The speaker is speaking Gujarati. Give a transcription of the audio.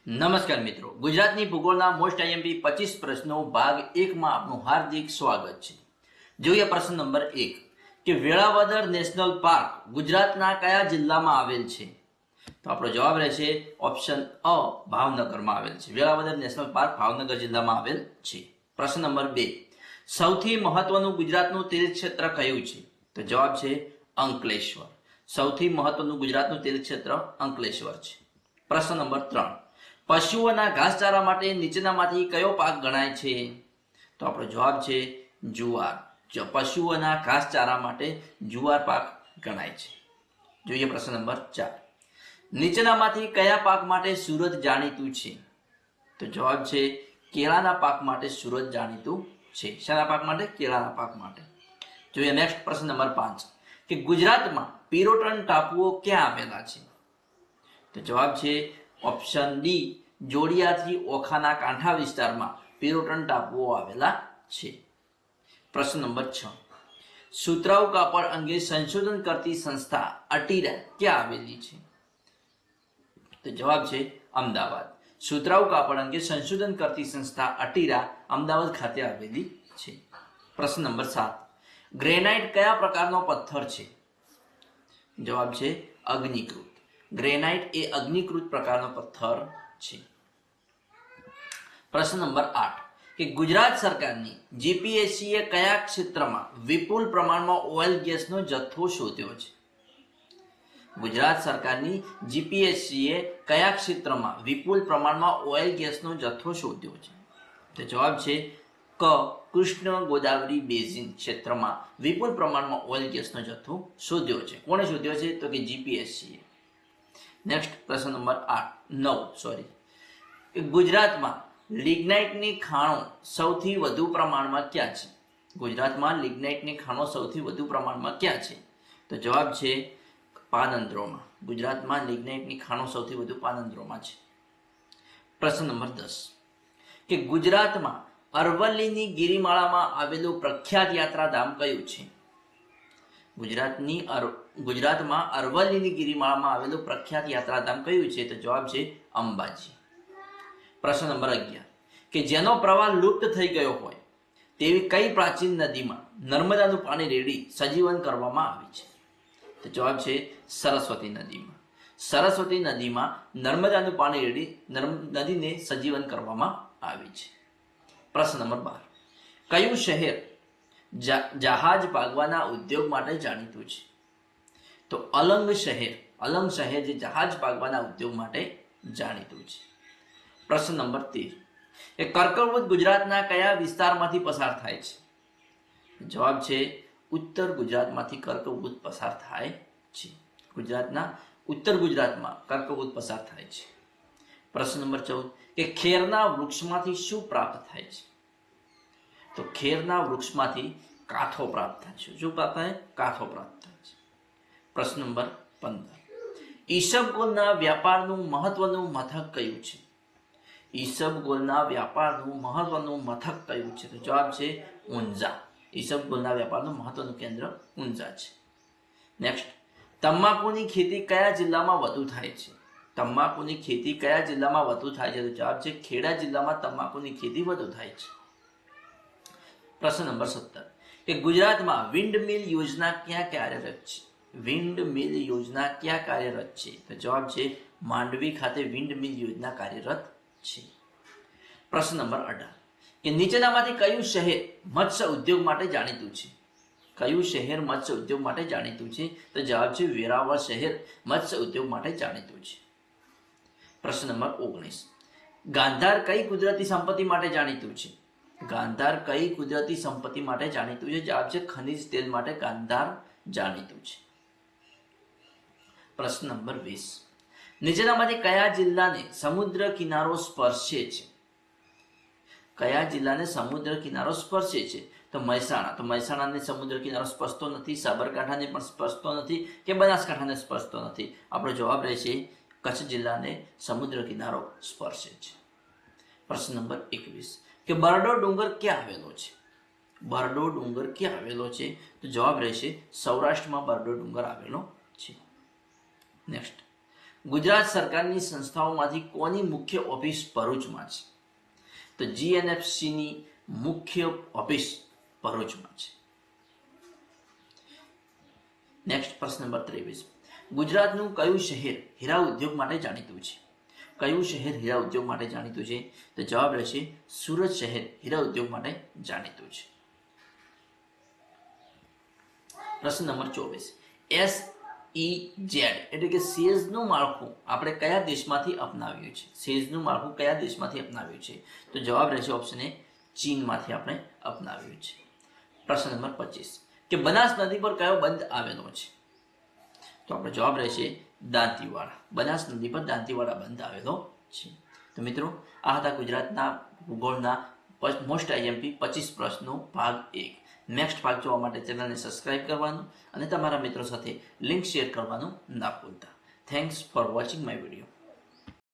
નમસ્કાર મિત્રો, ગુજરાતની ભૂગોળના મોસ્ટ આઈએમપી 25 પ્રશ્નો ભાગ 1 માં આપનું હાર્દિક સ્વાગત છે। જોઈએ પ્રશ્ન નંબર 1 કે વેળાવદર નેશનલ પાર્ક ગુજરાતના કયા જિલ્લામાં આવેલ છે? તો આપણો જવાબ રહેશે ઓપ્શન અ, ભાવનગરમાં આવેલ છે। વેળાવદર નેશનલ પાર્ક ભાવનગર જિલ્લામાં આવેલ છે। પ્રશ્ન નંબર 2 સૌથી મહત્વનું ગુજરાતનું તીર્થક્ષેત્ર કયું છે? તો જવાબ છે અંકલેશ્વર। સૌથી મહત્વનું ગુજરાતનું તીર્થક્ષેત્ર અંકલેશ્વર છે। પ્રશ્ન નંબર 3 પશુઓના ઘાસચારા માટે નીચેનામાંથી કયો પાક ગણાય છે? તો આપણો જવાબ છે જુવાર। પશુઓના ઘાસચારા માટે જુવાર પાક ગણાય છે। જોઈએ પ્રશ્ન નંબર 4 નીચેનામાંથી કયા પાક માટે સુરત જાણીતું છે? તો જવાબ છે કેળાના પાક માટે સુરત જાણીતું છે। શાના પાક માટે? કેળાના પાક માટે। જોઈએ નેક્સ્ટ પ્રશ્ન નંબર 5 કે ગુજરાતમાં પિરોટન ટાપુઓ ક્યાં આવેલા છે? તો જવાબ છે ઓપ્શન ડી, જોડિયાથી ઓખાના કાંઠા વિસ્તારમાં પિરોટન ટાપુઓ આવેલા છે। પ્રશ્ન નંબર 6 સુતરાઉ કાપડ અંગે સંશોધન કરતી સંસ્થા અટીરા ક્યાં આવેલી છે? તો જવાબ છે અમદાવાદ। સુતરાઉ કાપડ અંગે સંશોધન કરતી સંસ્થા અટીરા અમદાવાદ ખાતે આવેલી છે। પ્રશ્ન નંબર 7 ગ્રેનાઇટ કયા પ્રકારનો પથ્થર છે? જવાબ છે અગ્નિકૃત। ગ્રેનાઇટ એ અગ્નિકૃત પ્રકારનો પથ્થર છે। પ્રશ્ન નંબર 8 કે ગુજરાત સરકારની જીપીએસસીએ કયા ક્ષેત્રમાં વિપુલ પ્રમાણમાં ઓઇલ ગેસનો જથ્થો શોધ્યો છે? ગુજરાત સરકારની જીપીએસસીએ કયા ક્ષેત્રમાં વિપુલ પ્રમાણમાં ઓઇલ ગેસનો જથ્થો શોધ્યો છે? તો જવાબ છે ક, કૃષ્ણ ગોદાવરી બેઝિન ક્ષેત્રમાં વિપુલ પ્રમાણમાં ઓઇલ ગેસનો જથ્થો શોધ્યો છે। કોણે શોધ્યો છે? તો કે જીપીએસસીએ। નેક્સ્ટ પ્રશ્ન નંબર 9 ગુજરાતમાં લિગ્નાઇટની ખાણો સૌથી વધુ પ્રમાણમાં ક્યાં છે? ગુજરાતમાં લિગ્નાઇટની ખાણો સૌથી વધુ પ્રમાણમાં ક્યાં છે? તો જવાબ છે પાનંદ્રોમાં। ગુજરાતમાં લિગ્નાઇટની ખાણો સૌથી વધુ પાનંદ્રોમાં છે। પ્રશ્ન નંબર 10 કે ગુજરાતમાં અરવલ્લીની ગિરિમાળામાં આવેલું પ્રખ્યાત યાત્રાધામ કયું છે? ગુજરાતમાં અરવલ્લીની ગિરિમાળામાં આવેલું પ્રખ્યાત યાત્રાધામ કયું છે? તો જવાબ છે અંબાજી। પ્રશ્ન નંબર 11 કે જેનો પ્રવાહ લુપ્ત થઈ ગયો હોય તેવી કઈ પ્રાચીન નદીમાં નર્મદાનું પાણી રેડી સજીવન કરવામાં આવી છે? તો જવાબ છે સરસ્વતી નદીમાં। સરસ્વતી નદીમાં નર્મદાનું પાણી રેડી નદીને સજીવન કરવામાં આવી છે। પ્રશ્ન નંબર 12 કયું શહેર જહાજ ભાગવાના ઉદ્યોગ માટે જાણીતું છે? તો અલંગ શહેર જે જહાજ ભાગવાના ઉદ્યોગ માટે જાણીતું છે। પ્રશ્ન નંબર 13 એ કર્કવૃત ગુજરાતના કયા વિસ્તારમાંથી પસાર થાય છે? જવાબ છે ઉત્તર ગુજરાતમાંથી કર્કવૃત પસાર થાય છે। ગુજરાતના ઉત્તર ગુજરાતમાં કર્કવૃત પસાર થાય છે। પ્રશ્ન નંબર 14 કે ખેરના વૃક્ષમાંથી શું પ્રાપ્ત થાય છે? તો ખેરના વૃક્ષમાંથી કાથો પ્રાપ્ત થાય છે। શું પ્રાપ્ત થાય? કાથો પ્રાપ્ત થાય છે। પ્રશ્ન નંબર 15 ઈસબગોલના વ્યાપારનું મહત્વનું મથક કયું છે? ઈસબગોલના વ્યાપારનું મહત્વનું મથક કયું છે? તો જવાબ છે ઊંઝા। ઈસબગોલના વ્યાપારનું મહત્વનું કેન્દ્ર ઊંઝા છે। નેક્સ્ટ તમાકુની ખેતી કયા જિલ્લામાં વધુ થાય છે? તમાકુની ખેતી કયા જિલ્લામાં વધુ થાય છે? તો જવાબ છે ખેડા જિલ્લામાં તમાકુની ખેતી વધુ થાય છે। પ્રશ્ન નંબર 17 કે ગુજરાતમાં વિન્ડ મિલ યોજના ક્યાં કાર્યરત છે? વિન્ડ મિલ યોજના ક્યાં કાર્યરત છે? તો જવાબ છે માંડવી ખાતે વિન્ડ મિલ યોજના કાર્યરત છે। પ્રશ્ન નંબર 18 કે નીચેનામાંથી કયું શહેર મત્સ્ય ઉદ્યોગ માટે જાણીતું છે? કયું શહેર મત્સ્ય ઉદ્યોગ માટે જાણીતું છે? તો જવાબ છે વેરાવળ શહેર મત્સ્ય ઉદ્યોગ માટે જાણીતું છે। પ્રશ્ન નંબર 19 ગાંધાર કઈ કુદરતી સંપત્તિ માટે જાણીતું છે? ગાંધાર કઈ કુદરતી સંપત્તિ માટે જાણીતું છે? જવાબ છે ખનિજ તેલ માટે ગાંધાર જાણીતું છે। પ્રશ્ન નંબર 20 નીચેનામાંથી કયા જિલ્લાને સમુદ્ર કિનારો સ્પર્શે છે? કયા જિલ્લાને સમુદ્ર કિનારો સ્પર્શે છે? તો મહેસાણા। તો મહેસાણાને સમુદ્ર કિનારો સ્પર્શતો નથી, સાબરકાંઠાને પણ સ્પર્શતો નથી કે બનાસકાંઠાને સ્પર્શતો નથી। આપણો જવાબ રહેશે કચ્છ જિલ્લાને સમુદ્ર કિનારો સ્પર્શે છે। પ્રશ્ન નંબર 21 કે બરડો ડુંગર ક્યાં આવેલો છે? બરડો ડુંગર ક્યાં આવેલો છે? તો જવાબ રહેશે સૌરાષ્ટ્રમાં બરડો ડુંગર આવેલો છે। નેક્સ્ટ ગુજરાત સરકારની સંસ્થાઓમાંથી કોની મુખ્ય ઓફિસ ભરૂચમાં છે? તો જીએનએફસીની મુખ્ય ઓફિસ ભરૂચમાં છે. નેક્સ્ટ પ્રશ્ન નંબર 23. ગુજરાતનું કયું શહેર હીરા ઉદ્યોગ માટે જાણીતું છે? કયું શહેર હીરા ઉદ્યોગ માટે જાણીતું છે? તો જવાબ રહેશે સુરત શહેર હીરા ઉદ્યોગ માટે જાણીતું છે. પ્રશ્ન નંબર 24. SEZ એટલે કે સેઝનું માળખું આપણે કયા દેશમાંથી અપનાવ્યું છે? સેઝનું માળખું કયા દેશમાંથી અપનાવ્યું છે? તો જવાબ રહેશે ઓપ્શન એ ચીનમાંથી આપણે અપનાવ્યું છે. પ્રશ્ન નંબર 25 કે બનાસ નદી પર કયો બંધ આવેલો છે? તો આપણો જવાબ રહેશે દાંતીવાડા. બનાસ નદી પર દાંતીવાડા બંધ આવેલો છે. તો મિત્રો આ હતા ગુજરાતના ભૂગોળના મોસ્ટ આઈએમપી 25 પ્રશ્નો ભાગ 1. નેક્સ્ટ ભાગ જોવા માટે ચેનલને સબસ્ક્રાઇબ કરવાનું અને તમારા મિત્રો સાથે લિંક શેર કરવાનું ના ભૂલતા. Thanks for watching my video.